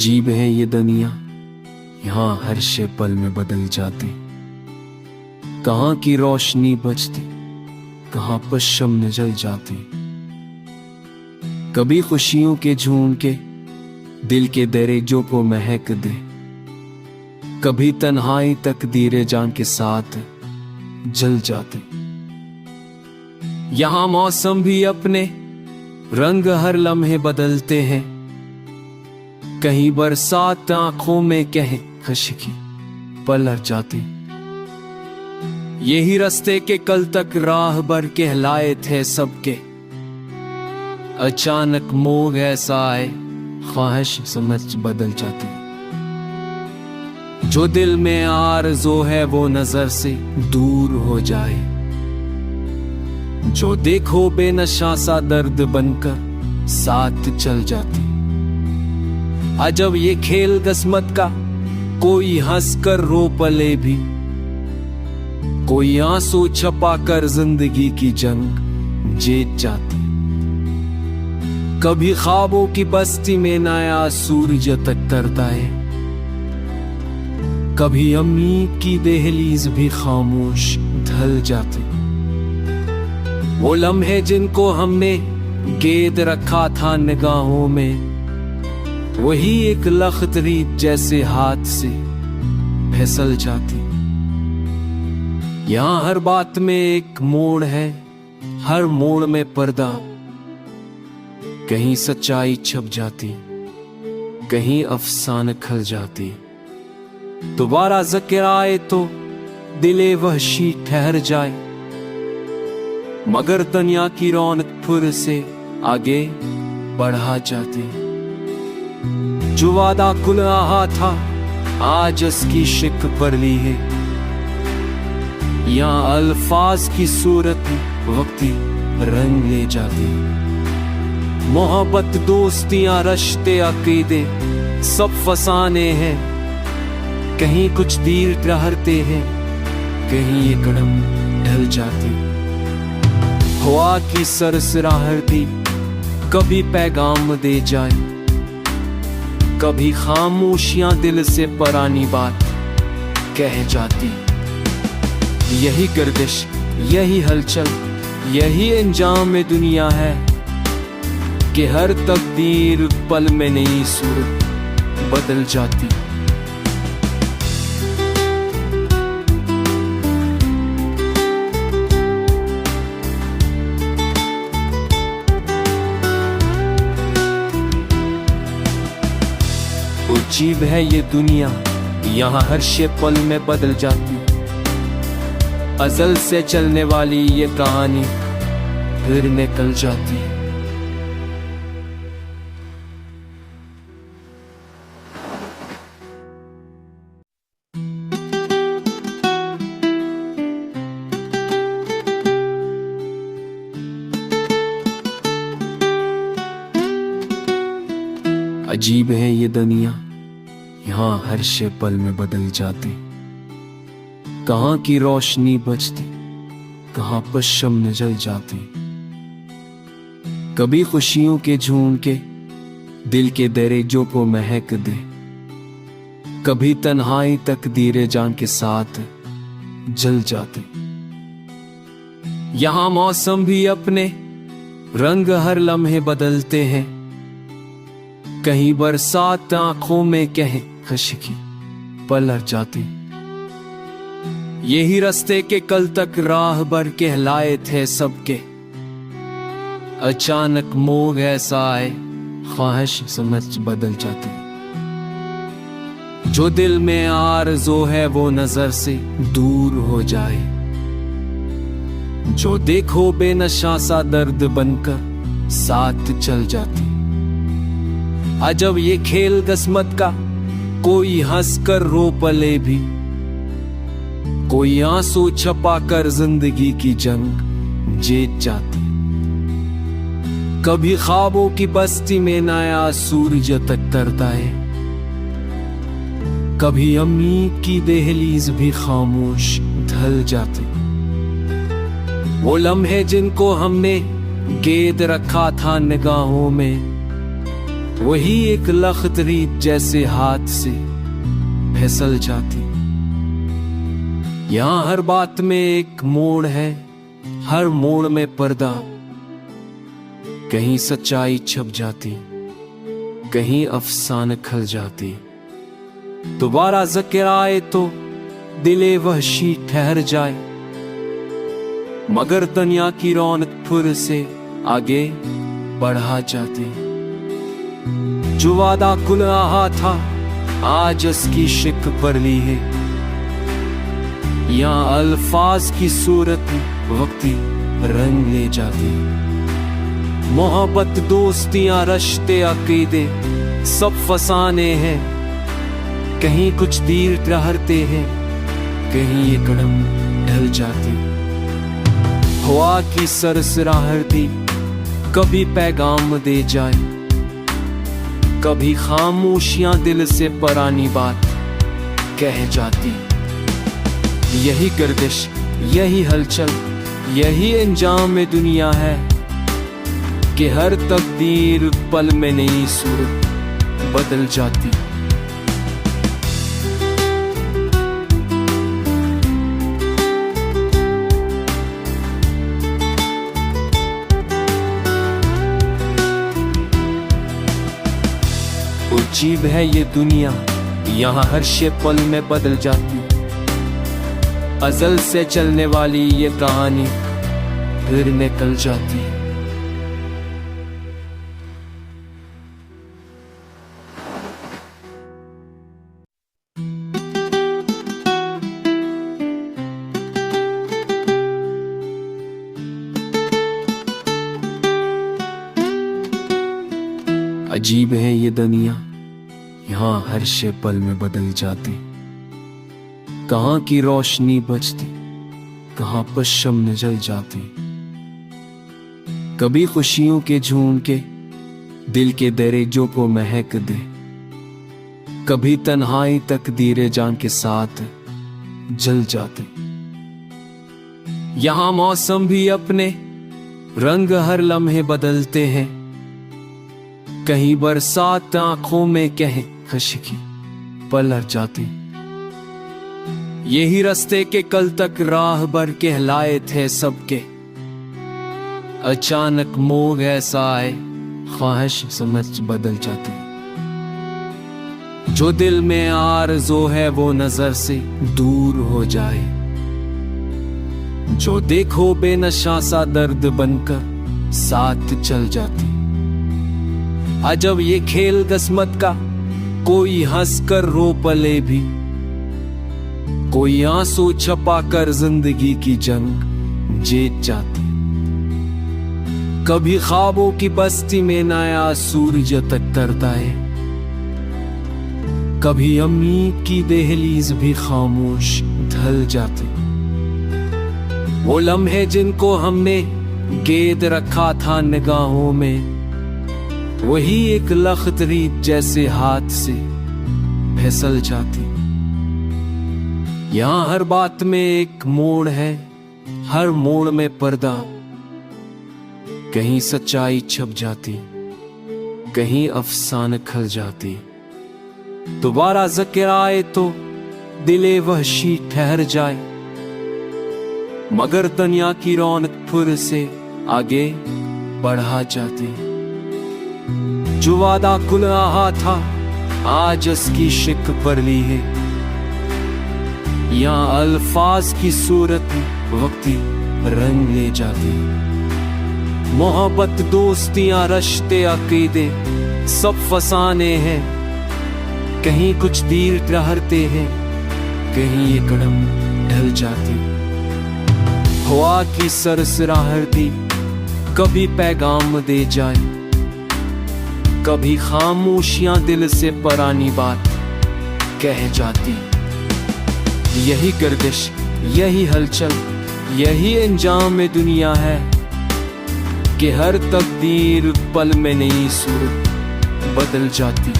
अजीब है ये दुनिया, यहाँ हर शे पल में बदल जाती। कहाँ की रोशनी बचती, कहाँ पश्चिम में जल जाती। कभी खुशियों के झूम के दिल के दरेजों को महक दे, कभी तन्हाई तकदीरे जान के साथ जल जाती। यहाँ मौसम भी अपने रंग हर लम्हे बदलते हैं, कहीं बरसात आंखों में कहीं खुशकी पलट जाती। यही रास्ते के कल तक राह बर कहलाए थे सबके, अचानक मोह ऐसा आए ख्वाहिश समझ बदल जाती। जो दिल में आरज़ू है वो नजर से दूर हो जाए, जो देखो बेनशा सा दर्द बनकर साथ चल जाती। अजब ये खेल किस्मत का, कोई हंस कर रो पले भी, कोई आंसू छपा कर जिंदगी की जंग जीत जाती। कभी ख्वाबों की बस्ती में नया सूरज तक तरता है, कभी उम्मीद की दहलीज भी खामोश ढल जाती। वो लम्हे जिनको हमने गेद रखा था निगाहों में, वही एक लख्तरी जैसे हाथ से फिसल जाती। यहाँ हर बात में एक मोड़ है, हर मोड़ में पर्दा, कहीं सच्चाई छप जाती, कहीं अफसाने खल जाती। दोबारा ज़िक्र आए तो दिले वहशी ठहर जाए, मगर दुनिया की रौनक फिर से आगे बढ़ा जाती। जो वादा खुल रहा था आज उसकी शिक पर ली है, यहाँ अल्फाज की सूरत वक्ती रंग ले जाती। मोहब्बत दोस्तियां रिश्ते अकीदे सब फसाने हैं, कहीं कुछ देर ठहरते हैं, कहीं ये कदम ढल जाती। हवा की सरसराहटी कभी पैगाम दे जाए, कभी खामोशियां दिल से पुरानी बात कह जाती। यही गर्दिश, यही हलचल, यही अंजाम में दुनिया है कि हर तकदीर पल में नई सूरत बदल जाती। अजीब है ये दुनिया, यहाँ हर शे पल में बदल जाती। अज़ल से चलने वाली ये कहानी फिर निकल जाती। अजीब है ये दुनिया, यहाँ हर शे पल में बदल जाती। कहाँ की रोशनी बचती, कहाँ पश्चिम में जल जाती। कभी खुशियों के झूम के दिल के दरेजों को महक दे, कभी तन्हाई तकदीरे जान के साथ जल जाती। यहाँ मौसम भी अपने रंग हर लम्हे बदलते हैं, कहीं बरसात आंखों में कहीं खुशकी पलट जाती। यही रास्ते के कल तक राह बर कहलाए थे सबके, अचानक मोह ऐसा आए ख्वाहिश समझ बदल जाती। जो दिल में आरज़ू है वो नजर से दूर हो जाए, जो देखो बेनशा सा दर्द बनकर साथ चल जाती। अजब ये खेल किस्मत का, कोई हंस कर रो पले भी, कोई आंसू छपा कर जिंदगी की जंग जीत जाती। कभी ख्वाबों की बस्ती में नया सूरज तक तरता है, कभी उम्मीद की दहलीज भी खामोश ढल जाती। वो लम्हे जिनको हमने गेद रखा था निगाहों में, वही एक लखतरी जैसे हाथ से फिसल जाती। यहाँ हर बात में एक मोड़ है, हर मोड़ में पर्दा। कहीं सच्चाई छप जाती, कहीं अफसाने खल जाती। दोबारा ज़िक्र आए तो दिले वहशी ठहर जाए, मगर दुनिया की रौनक फिर से आगे बढ़ा जाती। जो वादा कुल रहा था आज उसकी शिक पर ली है। यहाँ अल्फाज की सूरत वक्ती रंग ले जाती। मोहब्बत दोस्तियां रिश्ते अकीदे सब फसाने हैं। कहीं कुछ देर ठहरते हैं, कहीं ये कदम ढल जाती। हवा की सरसराहटी कभी पैगाम दे जाए, कभी खामोशियां दिल से पुरानी बात कह जाती। यही गर्दिश, यही हलचल, यही अंजाम में दुनिया है कि हर तकदीर पल में नई सूरत बदल जाती। अजीब है ये दुनिया, यहाँ हर शे पल में बदल जाती। अज़ल से चलने वाली ये कहानी फिर निकल जाती। अजीब है ये दुनिया, यहाँ हर शे पल में बदल जाती। कहाँ की रोशनी बचती, कहाँ पश्चिम में जल जाती। कभी खुशियों के झूम के दिल के दरेजों को महक दे, कभी तन्हाई तकदीरे जान के साथ जल जाती। यहाँ मौसम भी अपने रंग हर लम्हे बदलते हैं। कहीं बरसात आंखों में कहीं खुशकी पलट जाती। यही रास्ते के कल तक राहबर कहलाए थे सबके, अचानक मोह ऐसा आए ख्वाहिश समझ बदल जाती। जो दिल में आरज़ू है वो नजर से दूर हो जाए। जो देखो बेनशा सा दर्द बनकर साथ चल जाती। अजब ये खेल किस्मत का, कोई हंस कर रो पले भी, कोई आंसू छपा कर जिंदगी की जंग जीत जाती। कभी ख्वाबों की बस्ती में नया सूरज तक करता है, कभी उम्मीद की दहलीज भी खामोश ढल जाती। वो लम्हे जिनको हमने गेद रखा था निगाहों में, वही एक लखतरी जैसे हाथ से फिसल जाती। यहाँ हर बात में एक मोड़ है, हर मोड़ में पर्दा। कहीं सच्चाई छप जाती, कहीं अफसाने खल जाती। दोबारा ज़िक्र आए तो दिले वहशी ठहर जाए, मगर दुनिया की रौनक फिर से आगे बढ़ा जाती। जो वादा कुल रहा था आज उसकी शिक पर ली है। यहाँ अल्फाज की सूरत वक्ती रंग ले जाती। मोहब्बत दोस्तियां रिश्ते अकीदे सब फसाने हैं। कहीं कुछ देर ठहरते हैं, कहीं ये कदम ढल जाती। हवा की सरसराहटी कभी पैगाम दे जाए, कभी खामोशियां दिल से पुरानी बात कह जाती। यही गर्दिश, यही हलचल, यही अंजाम में दुनिया है कि हर तकदीर पल में नई सूरत बदल जाती।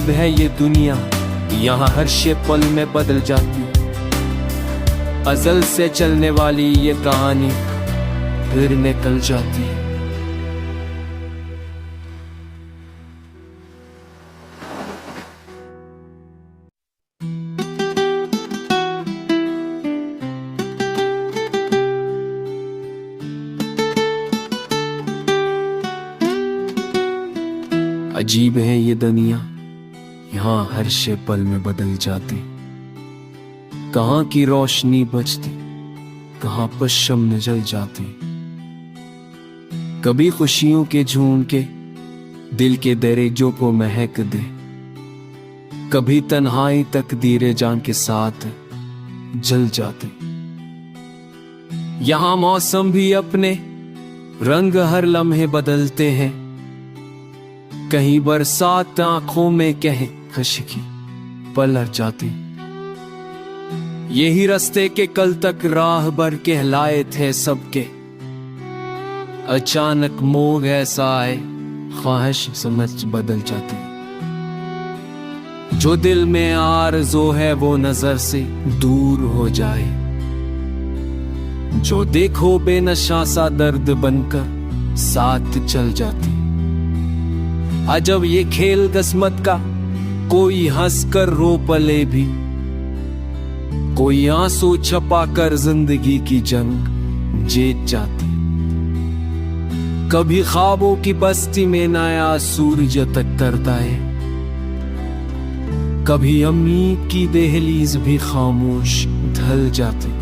अजीब है ये दुनिया, यहाँ हर शे पल में बदल जाती। अज़ल से चलने वाली ये कहानी फिर निकल जाती। अजीब है ये दुनिया, यहाँ हर शे पल में बदल जाती। कहाँ की रोशनी बचती, कहाँ पश्चिम में जल जाती। कभी खुशियों के झूम के दिल के दरेजों को महक दे, कभी तन्हाई तकदीरे जान के साथ जल जाते। यहाँ मौसम भी अपने रंग हर लम्हे बदलते हैं, कहीं बरसात आंखों में कहीं खुशकी पलट जाती। यही रास्ते के कल तक राह भर कहलाए थे सबके, अचानक मोह ऐसा आए ख्वाहिश समझ बदल जाती। जो दिल में आरज़ू है वो नजर से दूर हो जाए, जो देखो बेनशा सा दर्द बनकर साथ चल जाती। अजब ये खेल किस्मत का, कोई हंस कर रो पले भी, कोई आंसू छपा कर जिंदगी की जंग जीत जाती। कभी ख्वाबों की बस्ती में नया सूरज तकता है, कभी उम्मीद की दहलीज भी खामोश ढल जाती।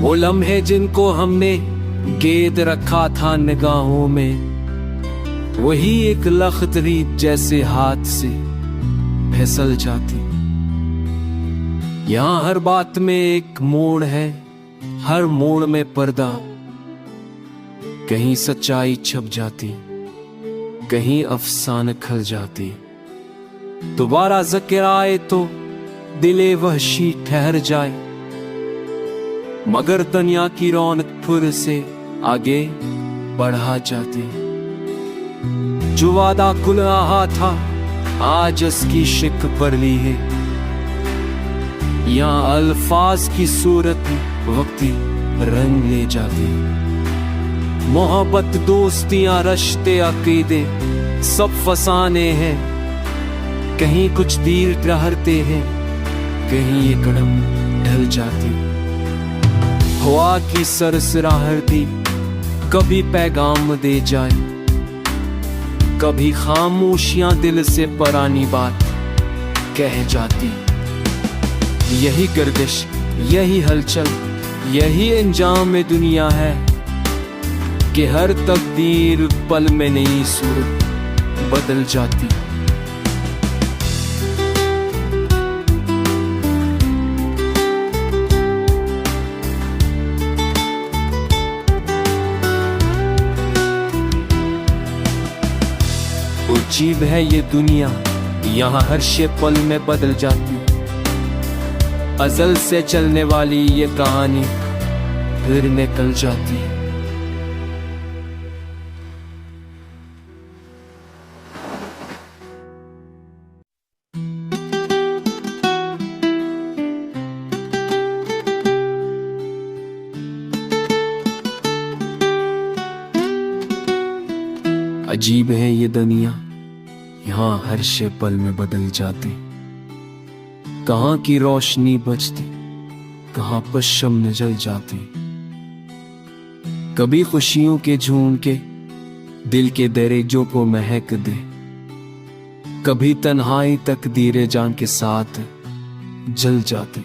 वो लम्हे जिनको हमने गेद रखा था निगाहों में, वही एक लख्तरी जैसे हाथ से फिसल जाती। यहाँ हर बात में एक मोड़ है, हर मोड़ में पर्दा, कहीं सच्चाई छप जाती, कहीं अफसाने खल जाती। दोबारा जिक्र आए तो दिले वहशी ठहर जाए, मगर दुनिया की रौनक फिर से आगे बढ़ा जाती। जो वादा खुल रहा था आज उसकी शिक पर ली है, यहाँ अल्फाज की सूरत वक्ती रंग ले जाती। मोहब्बत दोस्तियां रिश्ते अकीदे सब फसाने हैं, कहीं कुछ देर ठहरते हैं, कहीं ये कदम ढल जाती। हवा की सरसराहटी कभी पैगाम दे जाए, कभी खामोशियां दिल से पुरानी बात कह जाती। यही गर्दिश, यही हलचल, यही अंजाम में दुनिया है कि हर तकदीर पल में नई सूरत बदल जाती। अजीब है ये दुनिया, यहाँ हर शे पल में बदल जाती। अज़ल से चलने वाली ये कहानी फिर निकल जाती। अजीब है ये दुनिया, यहाँ हर शे पल में बदल जाती। कहाँ की रोशनी बचती, कहाँ पश्चिम में जल जाती। कभी खुशियों के झूम के दिल के दरेजों को महक दे, कभी तन्हाई तकदीरे जान के साथ जल जाते।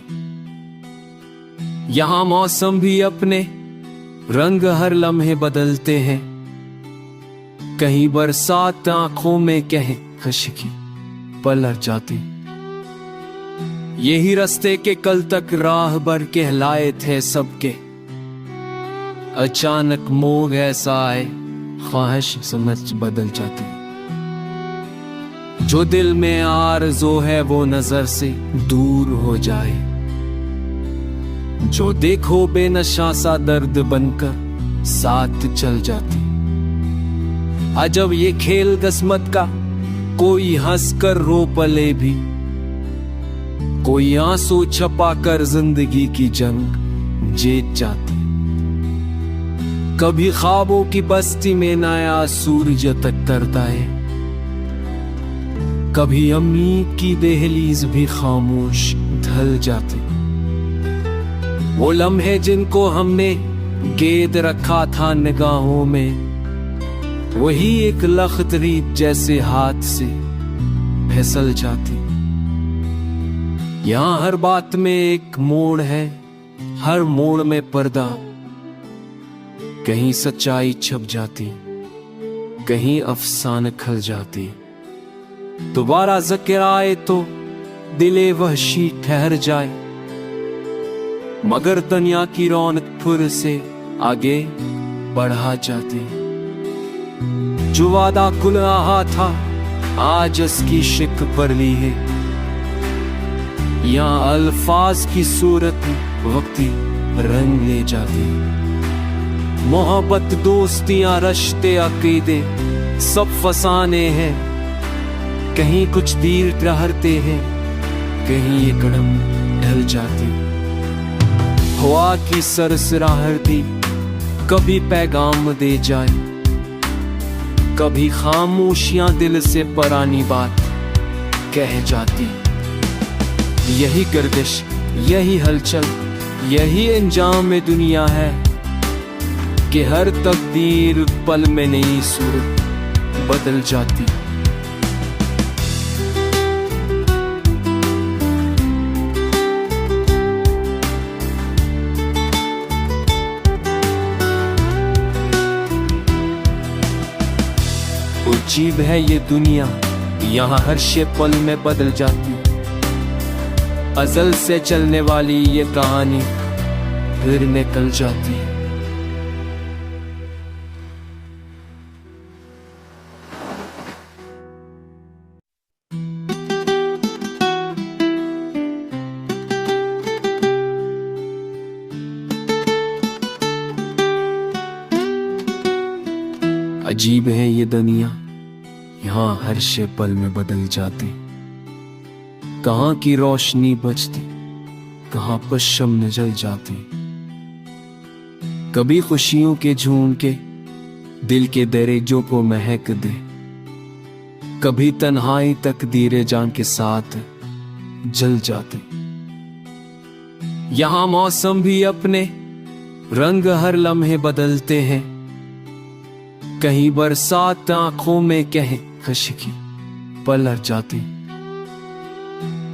यहाँ मौसम भी अपने रंग हर लम्हे बदलते हैं, कहीं बरसात आंखों में कहीं खुशकी पलट जाती। यही रास्ते के कल तक राह भर कहलाए थे सबके, अचानक मोह ऐसा आए ख्वाहिश समझ बदल जाती। जो दिल में आरज़ू है वो नजर से दूर हो जाए, जो देखो बेनशा सा दर्द बनकर साथ चल जाती। अजब ये खेल किस्मत का, कोई हंस कर रो पले भी, कोई आंसू छपा कर जिंदगी की जंग जीत जाती। कभी ख्वाबों की बस्ती में नया सूरज तकता है, कभी उम्मीद की दहलीज भी खामोश ढल जाती। वो लम्हे जिनको हमने गेद रखा था निगाहों में, वही एक लखतरी जैसे हाथ से फिसल जाती। यहाँ हर बात में एक मोड़ है, हर मोड़ में पर्दा, कहीं सच्चाई छप जाती, कहीं अफसाने खल जाती। दोबारा जिक्र आए तो दिले वहशी ठहर जाए, मगर दुनिया की रौनक फिर से आगे बढ़ा जाती। जो वादा खुल रहा था आज उसकी शिक पर ली है, यहाँ अल्फाज की सूरत वक्ती रंग ले जाती। मोहब्बत दोस्तियां रिश्ते अकीदे सब फसाने हैं, कहीं कुछ देर ठहरते हैं, कहीं ये कदम ढल जाती। हवा की सरसराहटी कभी पैगाम दे जाए, कभी खामोशियां दिल से पुरानी बात कह जाती। यही गर्दिश, यही हलचल, यही अंजाम दुनिया है कि हर तकदीर पल में नई सूरत बदल जाती। अजीब है ये दुनिया, यहाँ हर शे पल में बदल जाती। अज़ल से चलने वाली ये कहानी फिर निकल जाती। अजीब है ये दुनिया, यहाँ हर शे पल में बदल जाती। कहाँ की रोशनी बचती, कहाँ पर शम्म जल जाती। कभी खुशियों के झूम दिल के दरेजों को महक दे, कभी तन्हाई तकदीरे जान के साथ जल जाती। यहाँ मौसम भी अपने रंग हर लम्हे बदलते हैं, कहीं बरसात आंखों में, कहीं खुशकी पलट जाती।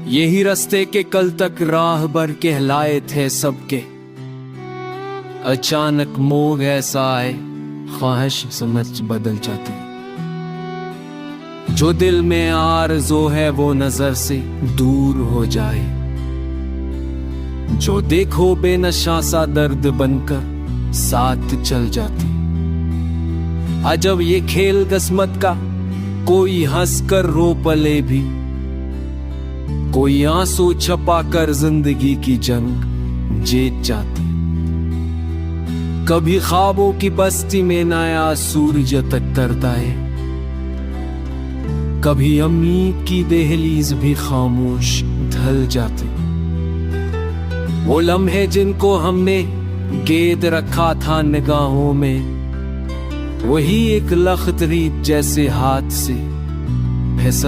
यही रास्ते के कल तक राहबर कहलाए थे सबके, अचानक मोह ऐसा आए ख्वाहिश समझ बदल जाती। जो दिल में आरज़ू है वो नजर से दूर हो जाए, जो देखो बेनशा सा दर्द बनकर साथ चल जाती। अजब ये खेल किस्मत का, कोई हंस कर रो पले भी, कोई आंसू छपा कर जिंदगी की जंग जीत जाती। कभी ख्वाबों की बस्ती में नया सूरज तकता है, कभी उम्मीद की दहलीज भी खामोश ढल जाती। वो लम्हे जिनको हमने गेद रखा था निगाहों में, वही एक लखतरी जैसे हाथ से फिसल